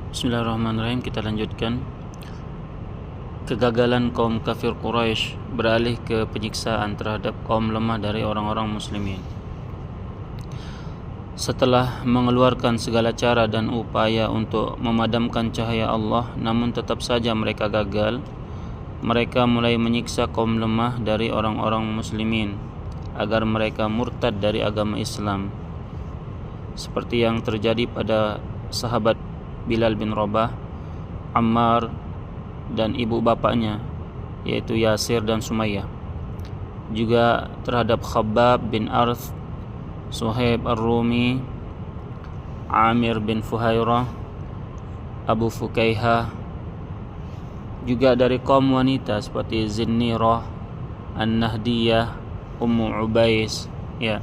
Bismillahirrahmanirrahim. Kita lanjutkan. Kegagalan kaum kafir Quraisy beralih ke penyiksaan terhadap kaum lemah dari orang-orang muslimin. Setelah mengeluarkan segala cara dan upaya untuk memadamkan cahaya Allah, namun tetap saja mereka gagal. Mereka mulai menyiksa kaum lemah dari orang-orang muslimin agar mereka murtad dari agama Islam, seperti yang terjadi pada sahabat Bilal bin Rabah, Ammar, dan ibu bapaknya yaitu Yasir dan Sumayyah. Juga terhadap Khabbab bin Arth, Suhaib Ar-Rumi, Amir bin Fuhairah, Abu Fukaihah. Juga dari kaum wanita seperti Zinnirah, An-Nahdiyah, Ummu Ubais. Ya.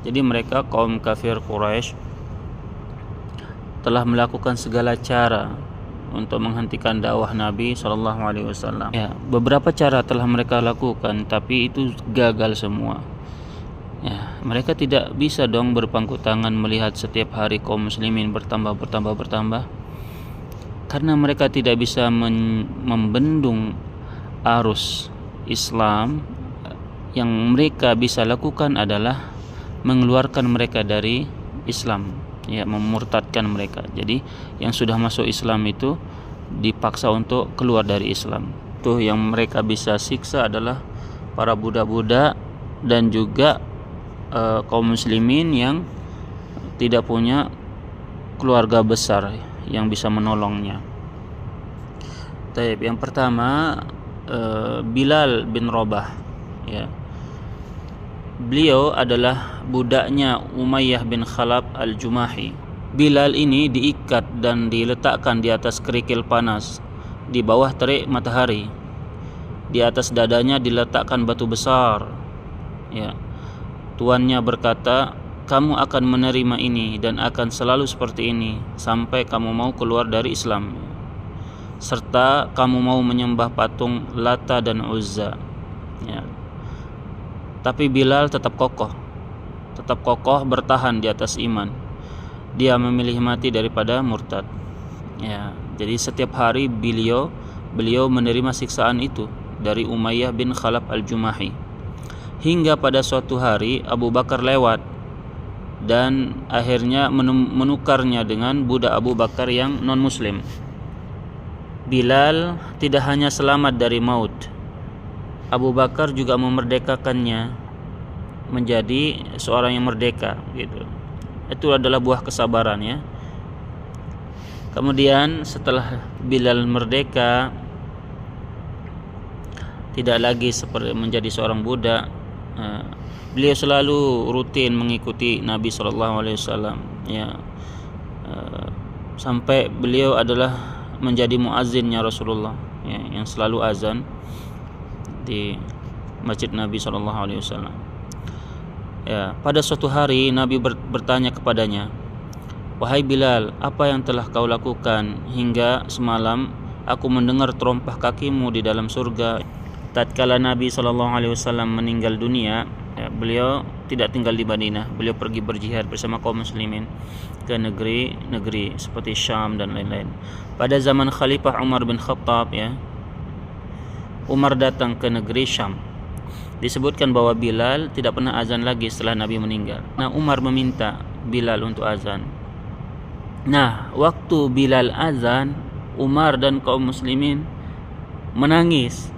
Jadi mereka kaum kafir Quraisy telah melakukan segala cara untuk menghentikan dakwah Nabi SAW. Ya, beberapa cara telah mereka lakukan, tapi itu gagal semua. Ya, mereka tidak bisa dong berpangku tangan melihat setiap hari kaum muslimin bertambah, karena mereka tidak bisa membendung arus Islam. Yang mereka bisa lakukan adalah mengeluarkan mereka dari Islam, ya, memurtadkan mereka. Jadi yang sudah masuk Islam itu dipaksa untuk keluar dari Islam. Tuh yang mereka bisa siksa adalah para budak-budak dan juga kaum muslimin yang tidak punya keluarga besar yang bisa menolongnya. Taib, yang pertama Bilal bin Rabah, ya. Beliau adalah budaknya Umayyah bin Khalaf al-Jumahi. Bilal ini diikat dan diletakkan di atas kerikil panas di bawah terik matahari. Di atas dadanya diletakkan batu besar. Ya. Tuannya berkata, "Kamu akan menerima ini dan akan selalu seperti ini sampai kamu mau keluar dari Islam, serta kamu mau menyembah patung Lata dan Uzza." Ya. Tapi Bilal tetap kokoh bertahan di atas iman. Dia memilih mati daripada murtad. Ya, jadi setiap hari beliau menerima siksaan itu dari Umayyah bin Khalaf al-Jumahi. Hingga pada suatu hari Abu Bakar lewat dan akhirnya menukarnya dengan budak Abu Bakar yang non muslim. Bilal tidak hanya selamat dari maut, Abu Bakar juga memerdekakannya menjadi seorang yang merdeka, gitu. Itu adalah buah kesabaran, ya. Kemudian setelah Bilal merdeka, tidak lagi seperti menjadi seorang budak, beliau selalu rutin mengikuti Nabi SAW, ya. Sampai beliau adalah menjadi muazzinnya Rasulullah, ya, yang selalu azan di masjid Nabi SAW. Ya, pada suatu hari Nabi bertanya kepadanya, "Wahai Bilal, apa yang telah kau lakukan hingga semalam aku mendengar terompah kakimu di dalam surga?" Tatkala Nabi SAW meninggal dunia, ya, beliau tidak tinggal di Madinah. Beliau pergi berjihad bersama kaum muslimin ke negeri-negeri seperti Syam dan lain-lain. Pada zaman Khalifah Umar bin Khattab, ya, Umar datang ke negeri Syam. Disebutkan bahwa Bilal tidak pernah azan lagi setelah Nabi meninggal. Nah, Umar meminta Bilal untuk azan. Nah, waktu Bilal azan, Umar dan kaum muslimin menangis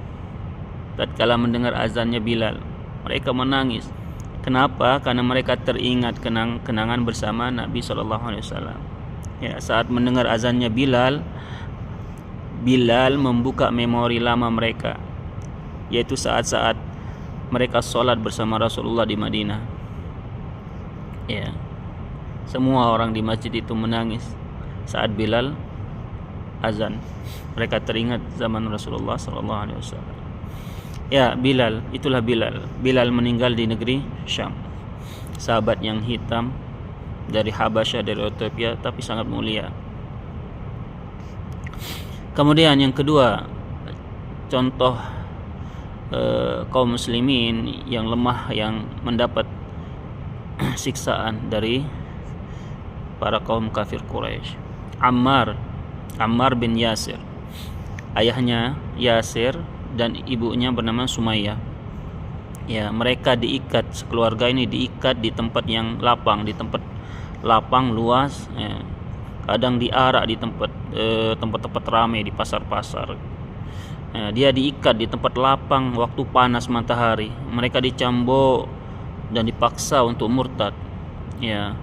tatkala mendengar azannya Bilal. Mereka menangis. Kenapa? Karena mereka teringat kenangan bersama Nabi SAW. Ya, saat mendengar azannya Bilal membuka memori lama mereka, yaitu saat-saat mereka sholat bersama Rasulullah di Madinah. Ya, semua orang di masjid itu menangis saat Bilal azan. Mereka teringat zaman Rasulullah SAW. Ya, Bilal, itulah Bilal. Bilal meninggal di negeri Syam. Sahabat yang hitam dari Habasyah, dari Ethiopia, tapi sangat mulia. Kemudian yang kedua, contoh kaum muslimin yang lemah yang mendapat siksaan dari para kaum kafir Quraisy. Ammar Ammar bin Yasir. Ayahnya Yasir dan ibunya bernama Sumayyah. Ya, mereka diikat, sekeluarga ini diikat di tempat yang lapang, di tempat lapang luas, ya. Kadang diarak di tempat-tempat ramai di pasar-pasar. Ya, dia diikat di tempat lapang waktu panas matahari. Mereka dicambuk dan dipaksa untuk murtad. Ya.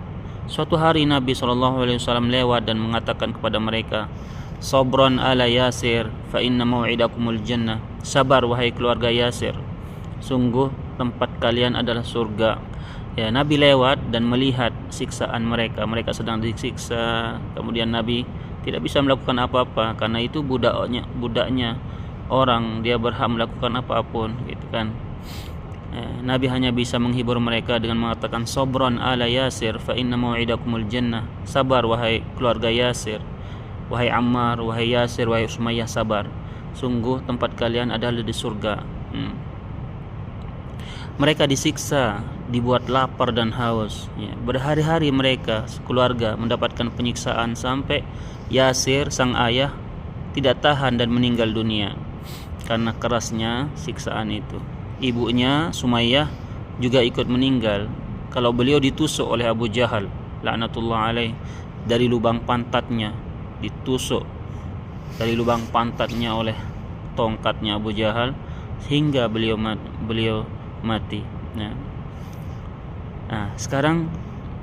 Suatu hari Nabi SAW lewat dan mengatakan kepada mereka, "Sabran ala Yasir, fa inna mau'idakumul jannah." Sabar wahai keluarga Yasir, sungguh tempat kalian adalah surga. Ya, Nabi lewat dan melihat siksaan mereka. Mereka sedang disiksa. Kemudian Nabi tidak bisa melakukan apa-apa karena itu budaknya orang, dia berhak melakukan apapun, gitu kan. Nabi hanya bisa menghibur mereka dengan mengatakan, "Sabran ala Yasir, fa inna mau'idakumul jannah." Sabar wahai keluarga Yasir, wahai Ammar, wahai Yasir, wahai Sumayyah, sabar. Sungguh tempat kalian adalah di surga. Mereka disiksa, dibuat lapar dan haus. Ya, berhari-hari mereka sekeluarga mendapatkan penyiksaan sampai Yasir sang ayah tidak tahan dan meninggal dunia karena kerasnya siksaan itu. Ibunya Sumayyah juga ikut meninggal kalau beliau ditusuk oleh Abu Jahal laknatullah alaih dari lubang pantatnya, ditusuk dari lubang pantatnya oleh tongkatnya Abu Jahal hingga beliau mati. Nah, sekarang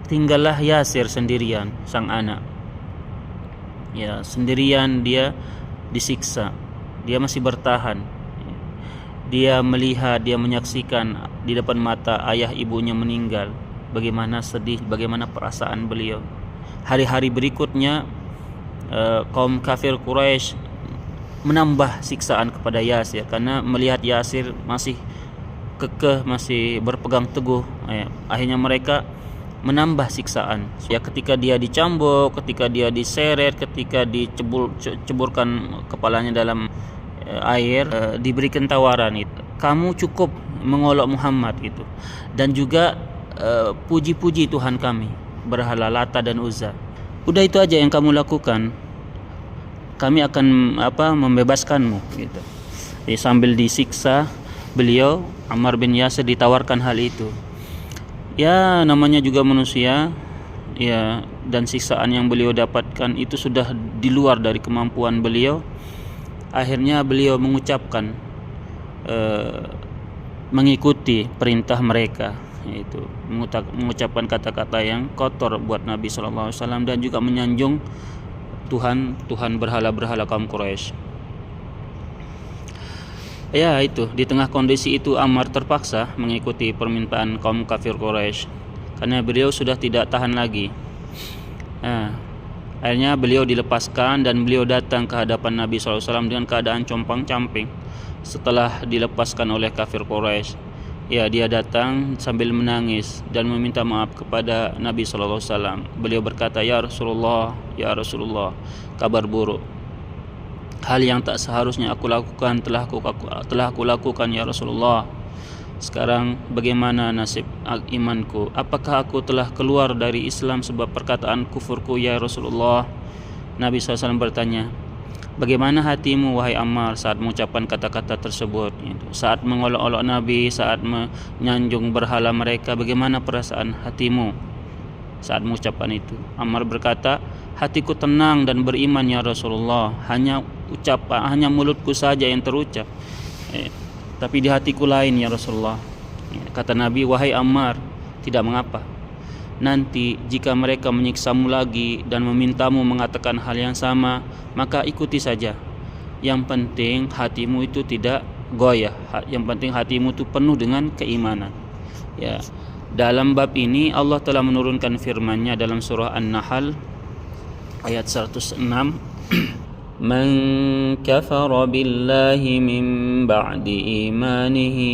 tinggallah Yasir sendirian, sang anak. Ya, sendirian dia disiksa. Dia masih bertahan. Dia melihat, dia menyaksikan di depan mata ayah ibunya meninggal. Bagaimana sedih, bagaimana perasaan beliau. Hari-hari berikutnya kaum kafir Quraisy menambah siksaan kepada Yasir karena melihat Yasir masih kekeh, masih berpegang teguh. Akhirnya mereka menambah siksaan. Ya, ketika dia dicambuk, ketika dia diseret, ketika diceburkan kepalanya dalam air, diberikan tawaran itu, kamu cukup mengolok Muhammad gitu, dan juga puji-puji Tuhan kami, berhala Lata dan Uzza. Udah itu aja yang kamu lakukan, kami akan membebaskanmu gitu. Jadi sambil disiksa beliau, Ammar bin Yasir ditawarkan hal itu. Ya, namanya juga manusia, ya, dan siksaan yang beliau dapatkan itu sudah di luar dari kemampuan beliau. Akhirnya beliau mengucapkan mengikuti perintah mereka, yaitu mengucapkan kata-kata yang kotor buat Nabi SAW dan juga menyanjung Tuhan berhala-berhala kaum Quraisy. Ya, itu di tengah kondisi itu Ammar terpaksa mengikuti permintaan kaum kafir Quraisy karena beliau sudah tidak tahan lagi. Akhirnya beliau dilepaskan dan beliau datang ke hadapan Nabi SAW dengan keadaan compang-camping. Setelah dilepaskan oleh kafir Quraisy, ya, dia datang sambil menangis dan meminta maaf kepada Nabi SAW. Beliau berkata, ya Rasulullah, kabar buruk. Hal yang tak seharusnya aku lakukan telah aku lakukan ya Rasulullah. Sekarang bagaimana nasib imanku? Apakah aku telah keluar dari Islam sebab perkataan kufurku ya Rasulullah? Nabi SAW bertanya, bagaimana hatimu wahai Ammar saat mengucapkan kata-kata tersebut? Saat mengolok-olok Nabi, saat menyanjung berhala mereka, bagaimana perasaan hatimu saat mengucapkan itu? Ammar berkata, hatiku tenang dan beriman ya Rasulullah. Hanya mulutku saja yang terucap, tapi di hatiku lain ya Rasulullah. Kata Nabi, wahai Ammar, tidak mengapa. Nanti jika mereka menyiksamu lagi dan memintamu mengatakan hal yang sama, maka ikuti saja. Yang penting hatimu itu tidak goyah. Yang penting hatimu itu penuh dengan keimanan. Ya. Dalam bab ini Allah telah menurunkan firman-Nya dalam surah An-Nahl ayat 106. Man kafara billahi min ba'di imanihi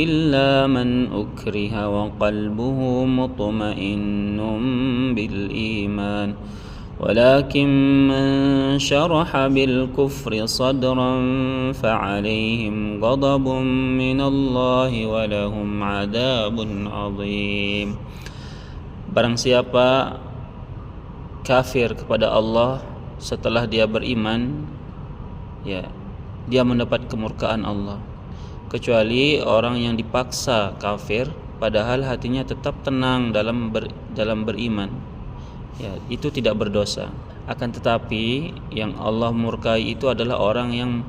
illa man ukriha wa qalbuhu mutma'innun bil iman walakin man syaraha bil kufri sadran fa'alaihim ghadabun minallahi wa lahum 'adzabun 'adzim. Barang siapa kafir kepada Allah setelah dia beriman, ya, dia mendapat kemurkaan Allah. Kecuali orang yang dipaksa kafir padahal hatinya tetap tenang dalam beriman, ya, itu tidak berdosa. Akan tetapi yang Allah murkai itu adalah orang yang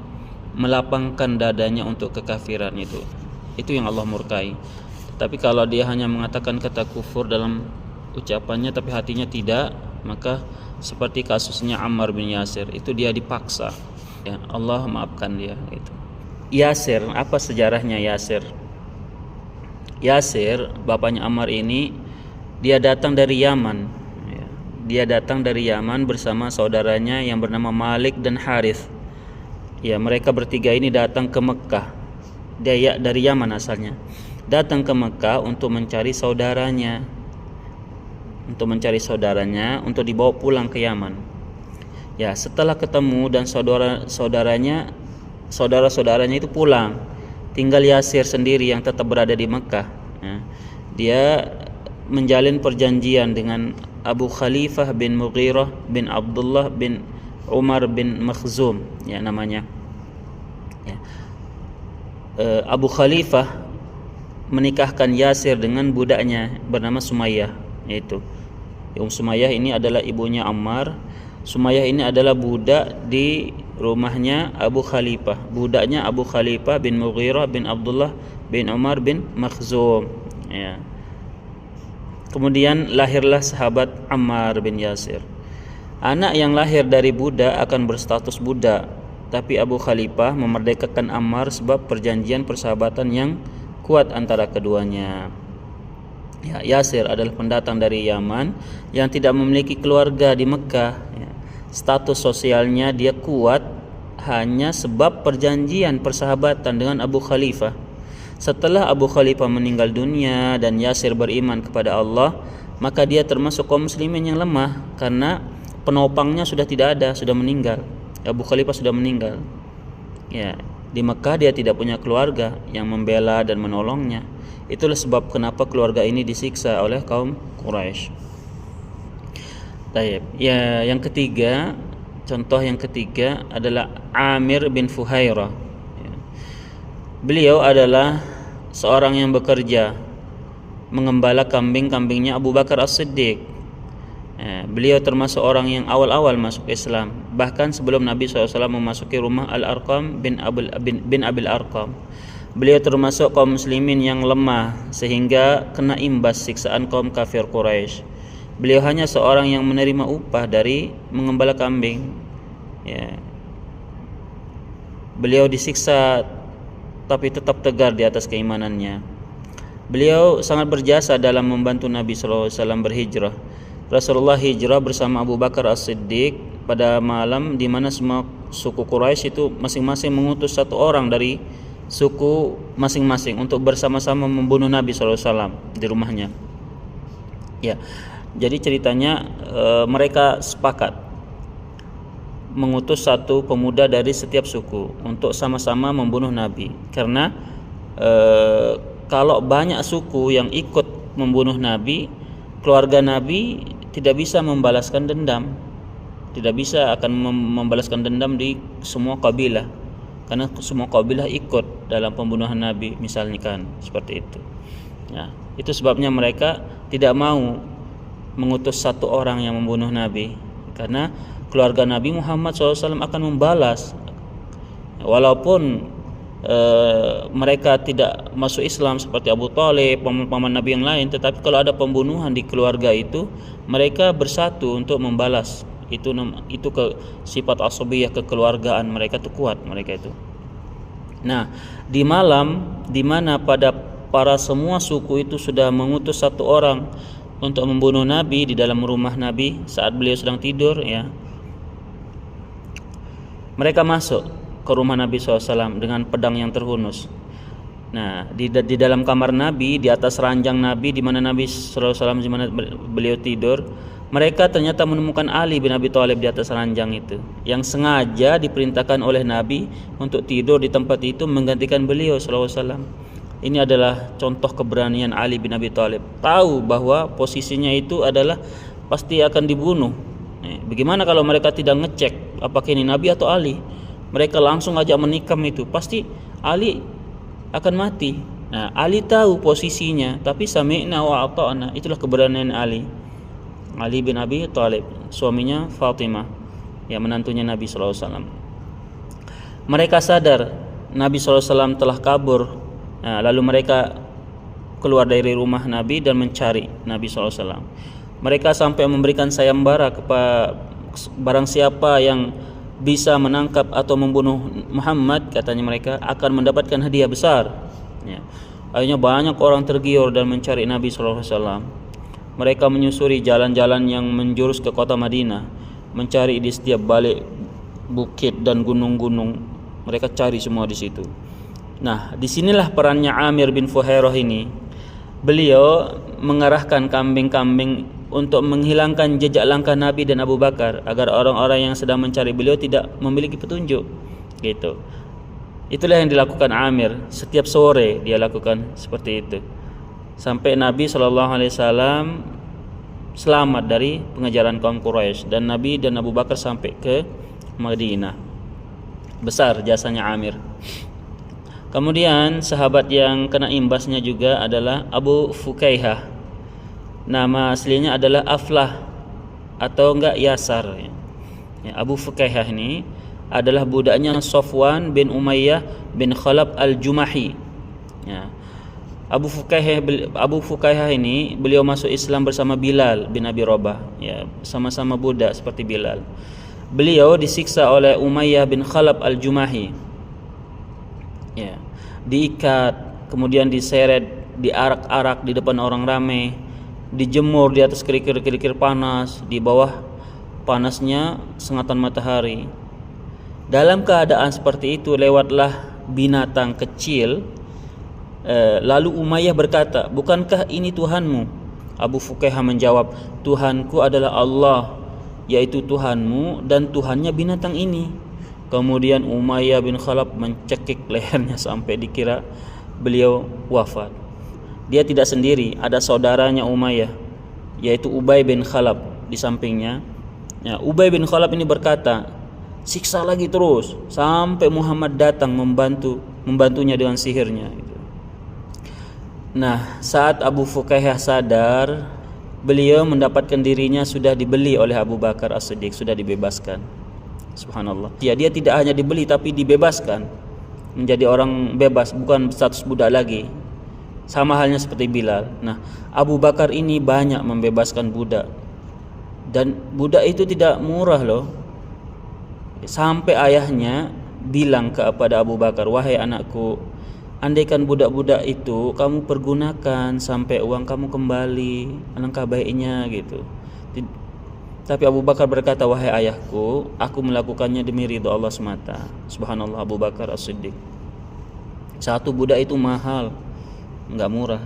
melapangkan dadanya untuk kekafiran, itu yang Allah murkai. Tapi kalau dia hanya mengatakan kata kufur dalam ucapannya tapi hatinya tidak, maka seperti kasusnya Ammar bin Yasir, itu dia dipaksa, ya, Allah maafkan dia. Itu Yasir, apa sejarahnya Yasir? Yasir, bapaknya Ammar ini, dia datang dari Yaman, ya. Dia datang dari Yaman bersama saudaranya yang bernama Malik dan Harith. Ya, mereka bertiga ini datang ke Mekah. Dia dari Yaman asalnya, datang ke Mekah untuk mencari saudaranya, untuk dibawa pulang ke Yaman. Ya, setelah ketemu dan saudara-saudaranya itu pulang, tinggal Yasir sendiri yang tetap berada di Mekah. Ya, dia menjalin perjanjian dengan Abu Khalifah bin Mughirah bin Abdullah bin Umar bin Makhzum, ya namanya. Ya. Abu Khalifah menikahkan Yasir dengan budaknya bernama Sumayyah, yaitu Sumayyah ini adalah ibunya Ammar. Sumayyah ini adalah budak di rumahnya Abu Khalifah, budaknya Abu Khalifah bin Mughirah bin Abdullah bin Umar bin Makhzum, ya. Kemudian lahirlah sahabat Ammar bin Yasir. Anak yang lahir dari budak akan berstatus budak, tapi Abu Khalifah memerdekakan Ammar sebab perjanjian persahabatan yang kuat antara keduanya. Ya, Yasir adalah pendatang dari Yaman yang tidak memiliki keluarga di Mekah. Ya. Status sosialnya dia kuat hanya sebab perjanjian persahabatan dengan Abu Khalifah. Setelah Abu Khalifah meninggal dunia dan Yasir beriman kepada Allah, maka dia termasuk kaum muslimin yang lemah karena penopangnya sudah tidak ada, sudah meninggal. Abu Khalifah sudah meninggal. Ya, di Mekah dia tidak punya keluarga yang membela dan menolongnya. Itulah sebab kenapa keluarga ini disiksa oleh kaum Quraisy. Baik, ya, yang ketiga, contoh yang ketiga adalah Amir bin Fuhairah. Ya. Beliau adalah seorang yang bekerja mengembala kambing-kambingnya Abu Bakar As-Siddiq. Ya, beliau termasuk orang yang awal-awal masuk Islam, bahkan sebelum Nabi SAW memasuki rumah Al-Arqam bin Abil Arqam. Beliau termasuk kaum muslimin yang lemah sehingga kena imbas siksaan kaum kafir Quraisy. Beliau hanya seorang yang menerima upah dari mengembala kambing. Ya. Beliau disiksa tapi tetap tegar di atas keimanannya. Beliau sangat berjasa dalam membantu Nabi SAW berhijrah. Rasulullah hijrah bersama Abu Bakar As-Siddiq pada malam di mana semua suku Quraisy itu masing-masing mengutus satu orang dari suku masing-masing untuk bersama-sama membunuh Nabi SAW di rumahnya. Ya, jadi ceritanya mereka sepakat mengutus satu pemuda dari setiap suku untuk sama-sama membunuh Nabi, karena kalau banyak suku yang ikut membunuh Nabi, keluarga Nabi tidak bisa membalaskan dendam, tidak bisa akan membalaskan dendam di semua kabilah. Karena semua kabilah ikut dalam pembunuhan Nabi, misalnya kan seperti itu. Ya, itu sebabnya mereka tidak mau mengutus satu orang yang membunuh Nabi, karena keluarga Nabi Muhammad SAW akan membalas. Walaupun mereka tidak masuk Islam seperti Abu Thalib, paman Nabi yang lain, tetapi kalau ada pembunuhan di keluarga itu, mereka bersatu untuk membalas. Itu ke sifat asabiyah, kekeluargaan mereka itu kuat, mereka itu. Nah, di malam di mana pada para semua suku itu sudah mengutus satu orang untuk membunuh Nabi di dalam rumah Nabi saat beliau sedang tidur, ya. Mereka masuk ke rumah Nabi SAW dengan pedang yang terhunus. Nah, di dalam kamar Nabi, di atas ranjang Nabi di mana Nabi SAW di mana beliau tidur, mereka ternyata menemukan Ali bin Abi Thalib di atas ranjang itu, yang sengaja diperintahkan oleh Nabi untuk tidur di tempat itu menggantikan beliau SAW. Ini adalah contoh keberanian Ali bin Abi Thalib. Tahu bahwa posisinya itu adalah pasti akan dibunuh Bagaimana kalau mereka tidak ngecek apakah ini Nabi atau Ali? Mereka langsung ajak menikam itu, pasti Ali akan mati. Nah, Ali tahu posisinya, tapi sami'na wa ata'na, itulah keberanian Ali. Ali bin Abi Thalib, suaminya Fatimah, yang menantunya Nabi SAW. Mereka sadar Nabi SAW telah kabur. Nah, lalu mereka keluar dari rumah Nabi dan mencari Nabi SAW. Mereka sampai memberikan sayembara kepada barang siapa yang bisa menangkap atau membunuh Muhammad, katanya mereka akan mendapatkan hadiah besar. Akhirnya banyak orang tergiur dan mencari Nabi SAW. Mereka menyusuri jalan-jalan yang menjurus ke kota Madinah, mencari di setiap balik bukit dan gunung-gunung. Mereka cari semua di situ. Nah, disinilah perannya Amir bin Fuhairah ini. Beliau mengarahkan kambing-kambing untuk menghilangkan jejak langkah Nabi dan Abu Bakar agar orang-orang yang sedang mencari beliau tidak memiliki petunjuk. Gitu. Itulah yang dilakukan Amir. Setiap sore dia lakukan seperti itu. Sampai Nabi SAW selamat dari pengejaran kaum Quraisy dan Nabi dan Abu Bakar sampai ke Madinah. Besar jasanya Amir. Kemudian sahabat yang kena imbasnya juga adalah Abu Fukaihah. Nama aslinya adalah Aflah atau enggak Yasar. Abu Fukaihah ini adalah budaknya Safwan bin Umayyah bin Khalaf al-Jumahi. Abu Fukaihah ini beliau masuk Islam bersama Bilal bin Abi Rabah. Sama-sama budak seperti Bilal. Beliau disiksa oleh Umayyah bin Khalaf al-Jumahi. Diikat, kemudian diseret, diarak-arak di depan orang ramai, dijemur di atas kerikil-kerikil panas, di bawah panasnya sengatan matahari. Dalam keadaan seperti itu lewatlah binatang kecil. Lalu Umayyah berkata, "Bukankah ini Tuhanmu?" Abu Fukaihah menjawab, "Tuhanku adalah Allah, yaitu Tuhanmu dan Tuhannya binatang ini." Kemudian Umayyah bin Khalaf mencekik lehernya sampai dikira beliau wafat. Dia tidak sendiri, ada saudaranya Umayyah, yaitu Ubay bin Khalaf di sampingnya. Ubay bin Khalaf ini berkata, "Siksa lagi terus sampai Muhammad datang membantunya dengan sihirnya." Nah, saat Abu Fukaihah sadar, beliau mendapatkan dirinya sudah dibeli oleh Abu Bakar As-Siddiq, sudah dibebaskan. Subhanallah. Dia tidak hanya dibeli tapi dibebaskan, menjadi orang bebas, bukan status budak lagi. Sama halnya seperti Bilal. Nah, Abu Bakar ini banyak membebaskan budak. Dan budak itu tidak murah loh. Sampai ayahnya bilang kepada Abu Bakar, "Wahai anakku, andaikan budak-budak itu kamu pergunakan sampai uang kamu kembali, alangkah baiknya," gitu. Tapi Abu Bakar berkata, "Wahai ayahku, aku melakukannya demi ridha Allah semata." Subhanallah, Abu Bakar As-Siddiq. Satu budak itu mahal, enggak murah.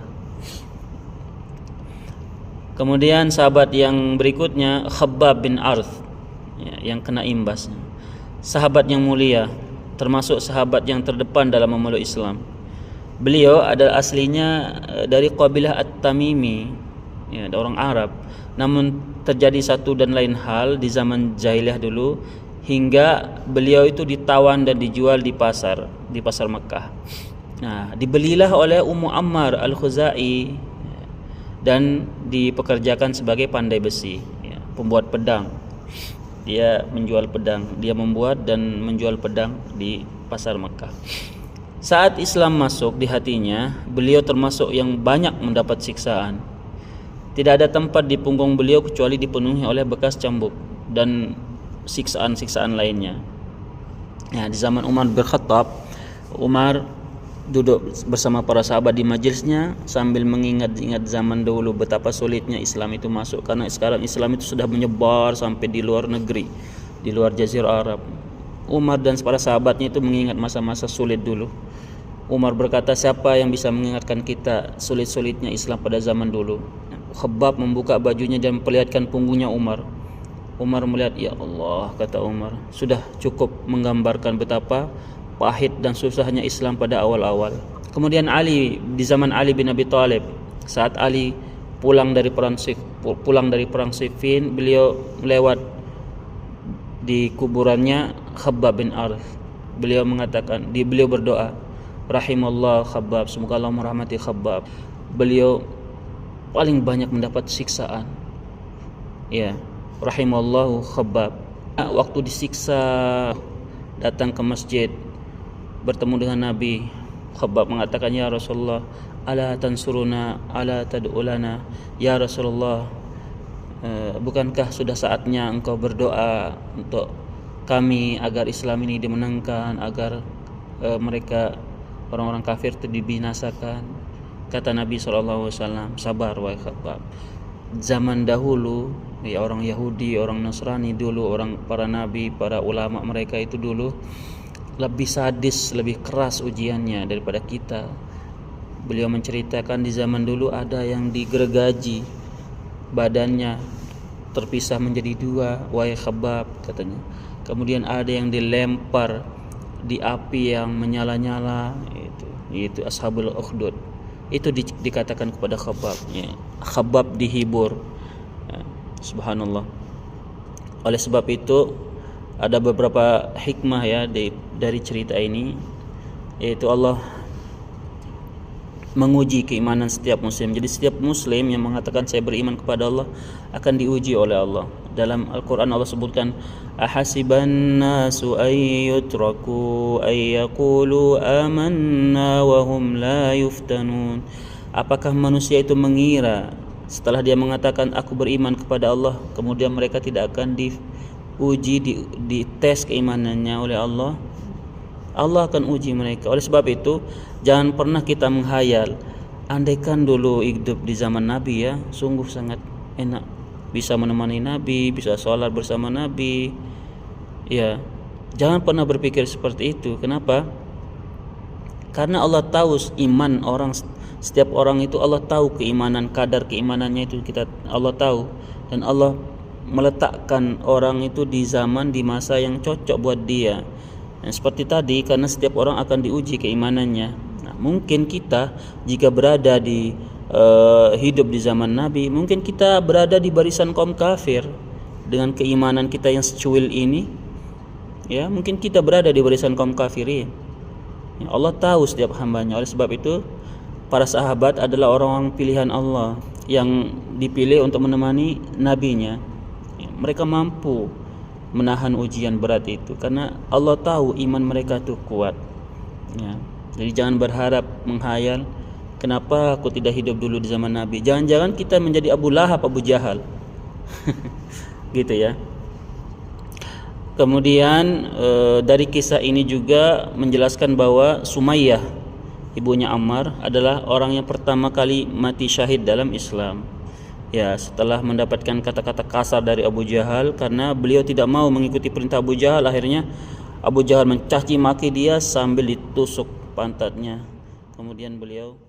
Kemudian sahabat yang berikutnya Khabbab bin Arth, yang kena imbas. Sahabat yang mulia, termasuk sahabat yang terdepan dalam memeluk Islam. Beliau adalah aslinya dari kabilah At-Tamimi, orang Arab. Namun terjadi satu dan lain hal di zaman jahiliyah dulu, hingga beliau itu ditawan dan dijual di pasar Mekah. Nah, dibelilah oleh Ummu Ammar Al-Khuzai dan dipekerjakan sebagai pandai besi, pembuat pedang. Dia menjual pedang, dia membuat dan menjual pedang di pasar Mekah. Saat Islam masuk di hatinya, beliau termasuk yang banyak mendapat siksaan. Tidak ada tempat di punggung beliau kecuali dipenuhi oleh bekas cambuk dan siksaan-siksaan lainnya. Di zaman Umar bin Khattab, Umar duduk bersama para sahabat di majelisnya sambil mengingat-ingat zaman dahulu betapa sulitnya Islam itu masuk, karena sekarang Islam itu sudah menyebar sampai di luar negeri, di luar Jazirah Arab. Umar dan para sahabatnya itu mengingat masa-masa sulit dulu. Umar berkata, "Siapa yang bisa mengingatkan kita sulit-sulitnya Islam pada zaman dulu?" Khabbab membuka bajunya dan memperlihatkan punggungnya Umar. Umar melihat, "Ya Allah," kata Umar, "sudah cukup menggambarkan betapa pahit dan susahnya Islam pada awal-awal." Kemudian Ali, di zaman Ali bin Abi Thalib, saat Ali pulang dari perang Siffin, beliau lewat di kuburannya Khabbab bin Arif. Beliau beliau berdoa, rahimallah Khabbab, semoga Allah merahmati Khabbab. Beliau paling banyak mendapat siksaan. Ya, rahimallahu Khabbab. Waktu disiksa, datang ke masjid, bertemu dengan Nabi. Khabbab mengatakan, ya Rasulullah, ala tansuruna, ala tad'ulana. Ya Rasulullah, bukankah sudah saatnya engkau berdoa untuk kami agar Islam ini dimenangkan, agar mereka orang-orang kafir itu dibinasakan? Kata Nabi SAW, sabar wahai Khabbab. Zaman dahulu, ya, orang Yahudi, orang Nasrani dulu, para nabi, para ulama mereka itu dulu lebih sadis, lebih keras ujiannya daripada kita. Beliau menceritakan di zaman dulu ada yang digergaji, badannya terpisah menjadi dua, wahai Khabbab, katanya. Kemudian ada yang dilempar di api yang menyala-nyala, itu Ashabul Ukhdud. Itu dikatakan kepada Khabbab, ya. Khabbab dihibur, ya. Subhanallah. Oleh sebab itu ada beberapa hikmah, ya, dari cerita ini, yaitu Allah menguji keimanan setiap muslim. Jadi setiap muslim yang mengatakan saya beriman kepada Allah akan diuji oleh Allah. Dalam Al-Quran Allah sebutkan, ahasiban nasu ayyutraku ayyaqulu amanna wa hum la yuftanun. Apakah manusia itu mengira setelah dia mengatakan aku beriman kepada Allah, kemudian mereka tidak akan diuji, dites keimanannya oleh Allah? Allah akan uji mereka. Oleh sebab itu jangan pernah kita menghayal, andaikan dulu hidup di zaman Nabi, ya, sungguh sangat enak, bisa menemani Nabi, bisa sholat bersama Nabi, ya. Jangan pernah berpikir seperti itu. Kenapa? Karena Allah tahu iman orang, setiap orang itu Allah tahu keimanan, kadar keimanannya itu Allah tahu, dan Allah meletakkan orang itu di zaman, di masa yang cocok buat dia. Dan seperti tadi, karena setiap orang akan diuji keimanannya. Nah, mungkin kita jika berada di hidup di zaman Nabi, mungkin kita berada di barisan kaum kafir dengan keimanan kita yang secuil ini, ya, mungkin kita berada di barisan kaum kafirin. Ya, Allah tahu setiap hambanya. Oleh sebab itu para sahabat adalah orang-orang pilihan Allah yang dipilih untuk menemani nabinya. Ya, mereka mampu menahan ujian berat itu karena Allah tahu iman mereka itu kuat, ya. Jadi jangan berharap, menghayal, kenapa aku tidak hidup dulu di zaman Nabi. Jangan-jangan kita menjadi Abu Lahab, Abu Jahal. Gitu, ya. Kemudian dari kisah ini juga menjelaskan bahwa Sumayyah, ibunya Ammar, adalah orang yang pertama kali mati syahid dalam Islam. Ya, setelah mendapatkan kata-kata kasar dari Abu Jahal, karena beliau tidak mau mengikuti perintah Abu Jahal, akhirnya Abu Jahal mencaci maki dia sambil ditusuk pantatnya. Kemudian beliau